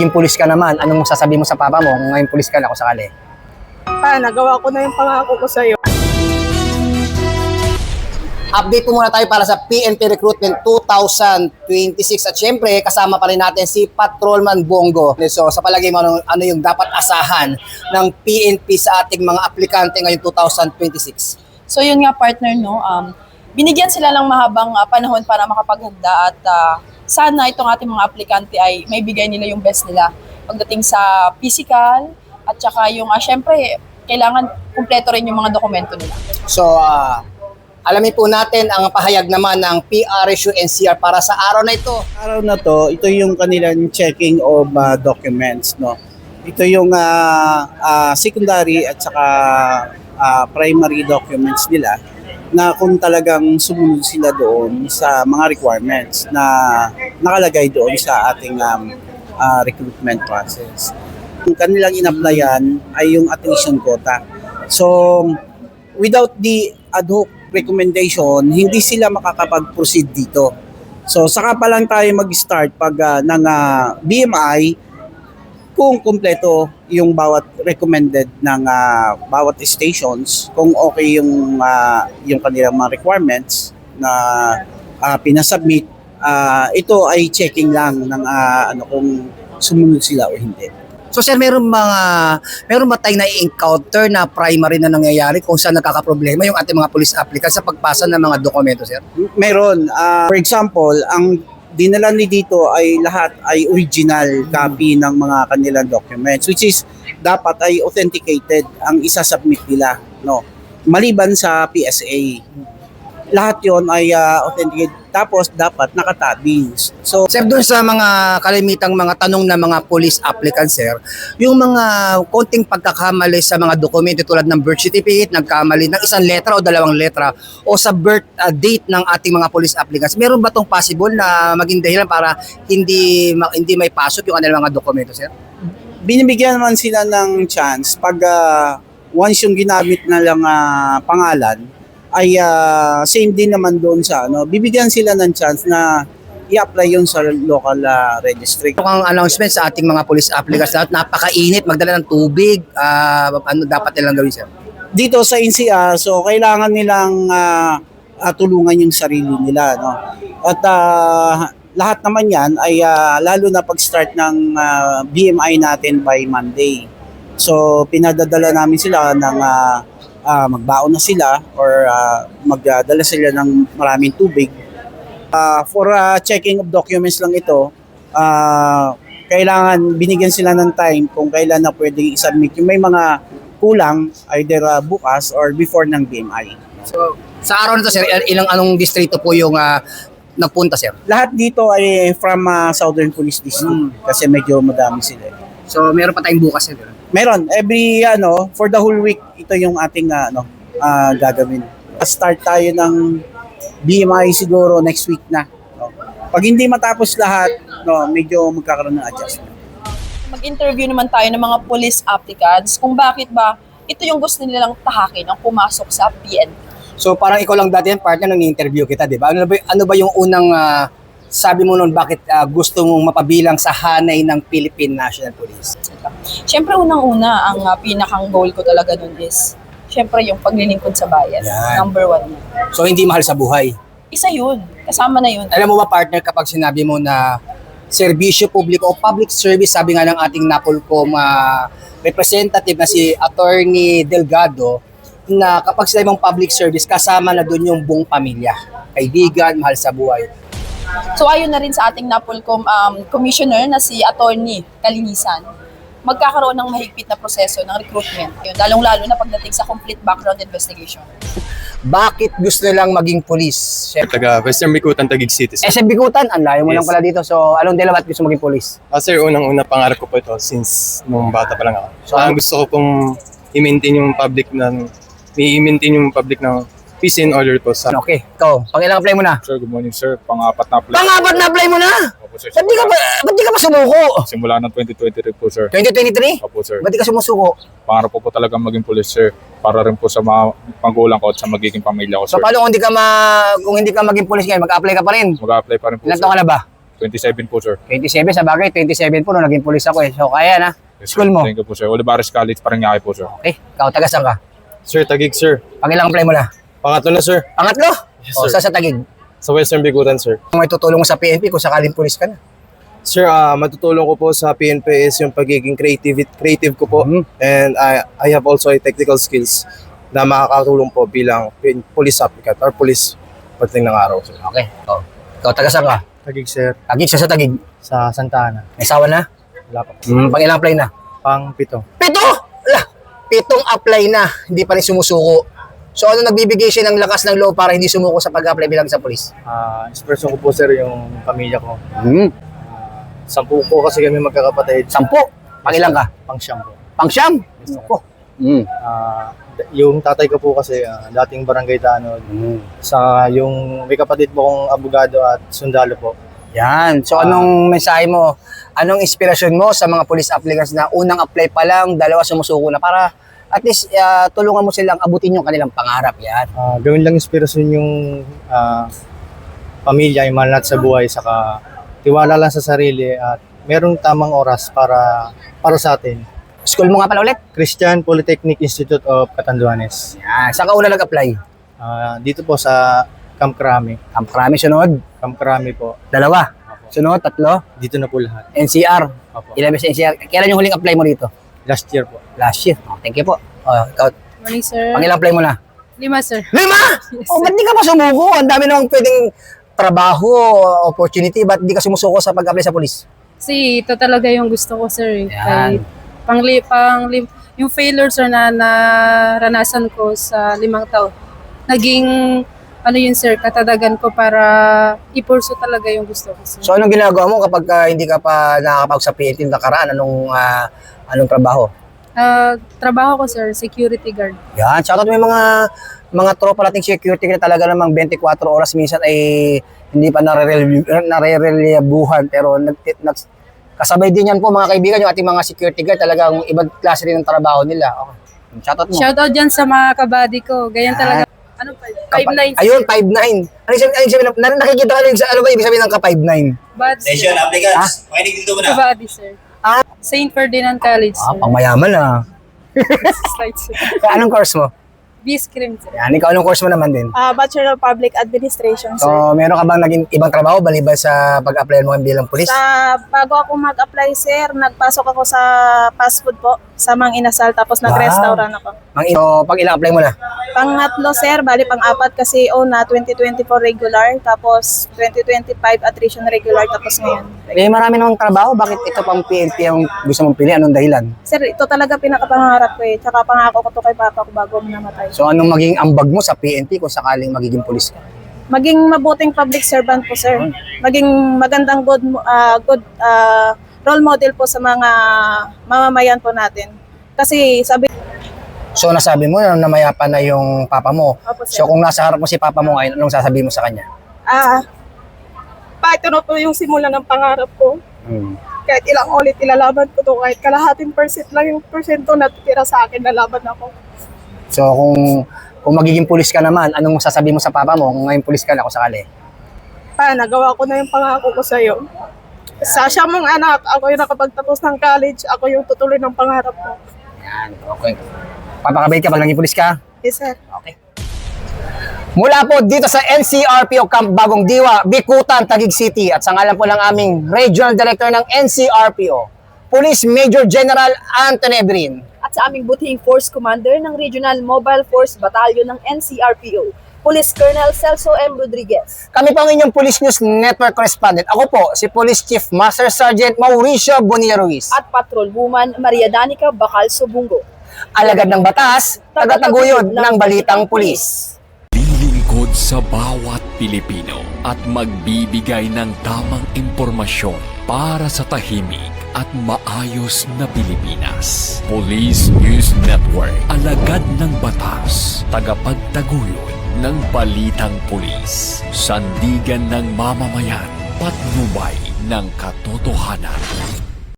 naging pulis ka naman, anong sasabihin mo sa papa mo kung ngayon pulis ka na kung sakali? Nagawa ko na yung pangako ko sa'yo. Update po muna tayo para sa PNP Recruitment 2026 at syempre kasama pa rin natin si Patrolman Bongo. So sa palagay mo, ano yung dapat asahan ng PNP sa ating mga aplikante ngayong 2026? So yun nga partner, no, binigyan sila ng mahabang panahon para makapaghanda at sana itong ating mga aplikante ay may bigay nila yung best nila pagdating sa physical at saka yung syempre kailangan kumpleto rin yung mga dokumento nila. So alamin po natin ang pahayag naman ng PRSU NCR para sa araw na ito. Araw na to, ito yung kanilang checking of documents, no. Ito yung secondary at saka primary documents nila na kung talagang sumunod sila doon sa mga requirements na nakalagay doon sa ating recruitment process. Yung kanilang in-applyan ay yung attrition quota. So, without the ad hoc recommendation, hindi sila makakapag-proceed dito. So, saka pa lang tayo mag-start pag ng BMI kung kumpleto yung bawat recommended ng bawat stations, kung okay yung kanilang mga requirements na pinasubmit, ito ay checking lang ng kung sumunod sila o hindi. So sir, meron ba tayong na-encounter na primary na nangyayari kung saan nakakaproblema yung ating mga police applicants sa pagpasa ng mga dokumento, sir? Meron. For example, ang dinala ni dito ay lahat ay original copy ng mga kanilang documents, which is dapat ay authenticated ang isasubmit nila, no? Maliban sa PSA. Lahat yon ay authenticated. Tapos dapat nakatabing. So, Sir, doon sa mga kalimitang mga tanong na mga police applicants, sir, yung mga konting pagkakamali sa mga dokumento tulad ng birth certificate, nagkamali ng isang letra o dalawang letra o sa birth date ng ating mga police applicants, meron ba tong possible na maging dahilan para hindi may pasok yung kanilang mga dokumento, sir? binibigyan naman sila ng chance pag once yung ginamit na lang pangalan ay same din naman doon sa bibigyan sila ng chance na i-apply yun sa local registry. Ito ang announcement sa ating mga police applicants na napakainit, magdala ng tubig, ano dapat nilang gawin, sir? Dito sa NCR, so kailangan nilang tulungan yung sarili nila, no? At lahat naman yan ay lalo na pag-start ng BMI natin by Monday. So pinadadala namin sila ng magbaon na sila or magdadala sila ng maraming tubig. For checking of documents lang ito, kailangan binigyan sila ng time kung kailan na pwedeng i-submit. Yung may mga kulang, either bukas or before ng BMI. So, sa araw na to, sir, anong distrito po yung nagpunta, sir? Lahat dito ay from Southern Police District kasi medyo madami sila. So, meron pa tayong bukas, sir? Meron. Every, for the whole week, ito yung ating gagawin. Start tayo ng BMI siguro next week na. No? Pag hindi matapos lahat, medyo magkakaroon ng adjustment. Mag-interview naman tayo ng mga police applicants kung bakit ba ito yung gusto nilang tahakin ang pumasok sa PNP. So, parang ikaw lang dati yan, partner, nung i-interview kita, di ba? Ano ba yung unang sabi mo noon bakit gusto mong mapabilang sa hanay ng Philippine National Police? Siyempre, unang-una, ang pinakang goal ko talaga nun is, siyempre, yung paglilingkod sa bayan. Yan. Number one yun. So, hindi mahal sa buhay. Isa yun. Kasama na yun. Alam mo ba, partner, kapag sinabi mo na serbisyo publiko o public service, sabi nga ng ating NAPOLCOM representative na si Attorney Delgado, na kapag sinabi mong public service, kasama na doon yung buong pamilya. Kaibigan, mahal sa buhay. So ayon na rin sa ating NAPOLCOM commissioner na si Attorney Kalinisan, magkakaroon ng mahigpit na proseso ng recruitment. Yun, lalong-lalo na pagdating sa complete background investigation. Bakit gusto nilang maging police? Siyempre, Taga Western Bikutan, Taguig City, sir. SM Bikutan, ang layo mo Yes. lang pala dito. So, anong dila ba't gusto maging police? Sir, unang-una pangarap ko po ito since nung bata pa lang ako. So, Gusto ko pong i-maintain yung public ng peace and order po sa... Okay, ikaw, pang-ilang apply mo na? Sir, good morning sir. Pang-apat na apply. Pang-apat na apply mo na? Opo sir. Ba't di ka pa sumuko? Simula ng 2023 po sir. 2023? Opo sir. Ba't di ka sumusuko? Pangarap ko po talaga maging police sir. Para rin po sa mga magulang ko at sa magiging pamilya ko So, sir. paano kung hindi ka maging police ngayon, mag-apply ka pa rin? Mag-apply pa rin po Ilan sir. taon ka na ba? 27 po, sir. 27, sa bagay, 27 po nung naging pulis ako eh. So, kaya na. Yes, School sir. mo? Thank you po, sir. Olivares College, Parañaque po, sir. Okay, ikaw, taga saan ka? Sir, Taguig, sir. Pangilang apply mo na? Pangatlo na, sir. Pangatlo? Yes, O, sir. sa Taguig. Sa Western Bigutan, sir. May tutulong mo sa PNP kung sakaling pulis ka na. Sir, matutulong ko po sa PNP is yung pagiging creative ko po. Mhm. And I have also a technical skills na makakatulong po bilang police applicant or police pagdating ng araw, sir. Okay, ikaw, taga saan ka? Taguig, sir. Taguig siya sa Taguig. Sa Santa Ana. May asawa na? Wala pa po. Pangilang apply na? Pang-7. 7! Lah, 7 apply na, hindi pa rin sumusuko. So ano nagbibigay siya ng lakas ng loob para hindi sumuko sa pag-apply bilang sa pulis? Inspiration ko po, sir, yung pamilya ko. 10 po kasi kami magkakapatid. 10. Pangilang ka? Pang-siyam po. Pang-siyam? Ako. Yung tatay ko po kasi dating barangay tanod. Sa yung may kapatid po kong abogado at sundalo po. Yan. So anong mensahe mo? Anong inspirasyon mo sa mga police applicants na unang apply pa lang, dalawa sumusuko na para at least tulungan mo silang abutin yung kanilang pangarap. Yan. Gawin lang inspirasyon yung pamilya, yung mahal natin sa buhay, saka tiwala lang sa sarili at merong tamang oras para sa atin. School mo nga pala ulit? Christian Polytechnic Institute of Catanduanes. Yan. Saan ka una nag-apply? Dito po sa Camp Crame. Ang marami sunod. Camp Crame po. Dalawa. Sunod, tatlo. Dito na po lahat. NCR. Opo. Ilan beses NCR? Kailan yung huling apply mo dito? Last year po. Last year. Thank you po. Ikaw, Morning, sir. pangilang apply mo na? 5, sir. 5! Yes, Ba't di ka pa sumuko? Ang dami namang pwedeng trabaho, opportunity. Ba't di ka sumusuko sa pag-apply sa police? Kasi ito talaga yung gusto ko, sir. Yan. Kahit yung failure, sir, na naranasan ko sa 5 taon. Naging, yun, sir, katadagan ko para ipurso talaga yung gusto ko, sir. So anong ginagawa mo kapag hindi ka pa nakakapag sa PNP nakaraan? Anong trabaho? Trabaho ko, sir, security guard. Yan, shoutout may mga tropa nating security na talaga namang 24 oras minsan ay hindi pa narerelyabuhan pero kasabay din yan po mga kaibigan yung ating mga security guard talagang ibang klase rin ng trabaho nila. Okay. Shoutout mo. Shoutout dyan sa mga kabady ko. Ganyan talaga. Ano pa? 5'9". Ayun, 5'9". Ano yung sabihin? Nakikita ka rin sa ano ba ibig sabihin ng ka-5'9"? Bad, sir. applicants. Makinig dito muna. Kabady, sir. St. Ferdinand College, sir. Pangmayaman ah. Slide, sir. Anong course mo? B-scream, sir. Yan, ikaw anong course mo naman din? Bachelor of Public Administration, sir. So, meron ka bang naging ibang trabaho maliban sa pag-apply mo bilang pulis? Bago ako mag-apply, sir, nagpasok ako sa fast food po, sa Mang Inasal, tapos nag-restaurant ako. So, pag ilang apply mo na? Pangatlo, sir, bali pang-apat kasi na 2024 regular, tapos 2025 attrition regular, tapos ngayon. Marami namang trabaho. Bakit ito pang PNP ang gusto mong pili? Anong dahilan? Sir, ito talaga pinakapangarap ko eh. Tsaka pangako ko to kay papa ko bago ako namatay. So, anong maging ambag mo sa PNP kung sakaling magiging pulis ka? Maging mabuting public servant po, sir. Maging magandang good role model po sa mga mamamayan po natin. Kasi sabi So, nasabi mo na namayapa na yung papa mo. Opo, sir. So, kung nasa harap mo si papa mo ngayon, anong sasabihin mo sa kanya? ito na po yung simula ng pangarap ko. Kahit ilang ulit ilalaban ko to, kahit kalahating percent lang yung persento na titira sa akin, nalaban ako. So, kung magiging pulis ka naman, anong sasabihin mo sa papa mo kung ngayon pulis ka na kung sakali? Nagawa ko na yung pangako ko sa'yo. Sa siya mong anak, ako yung nakapagtapos ng college, ako yung tutuloy ng pangarap ko. Yan, okay. Papakabait ka pag naging pulis ka? Yes, sir. Okay. Mula po dito sa NCRPO Camp Bagong Diwa, Bikutan, Taguig City at sa ngalan po ng aming Regional Director ng NCRPO, Police Major General Anthony Ebrin. At sa aming butihing Force Commander ng Regional Mobile Force Battalion ng NCRPO, Police Colonel Celso M. Rodriguez. Kami po ang inyong Police News Network Correspondent. Ako po, si Police Chief Master Sergeant Mauricio Bonilla Ruiz. At Patrol Woman Maria Danica Bacalso Bungo. Alagad ng batas, tagataguyod ng balitang pulis. Lilingkod sa bawat Pilipino at magbibigay ng tamang impormasyon para sa tahimik at maayos na Pilipinas. Police News Network, alagad ng batas, tagapagtaguyod ng balitang pulis, sandigan ng mamamayan, patnubay ng katotohanan.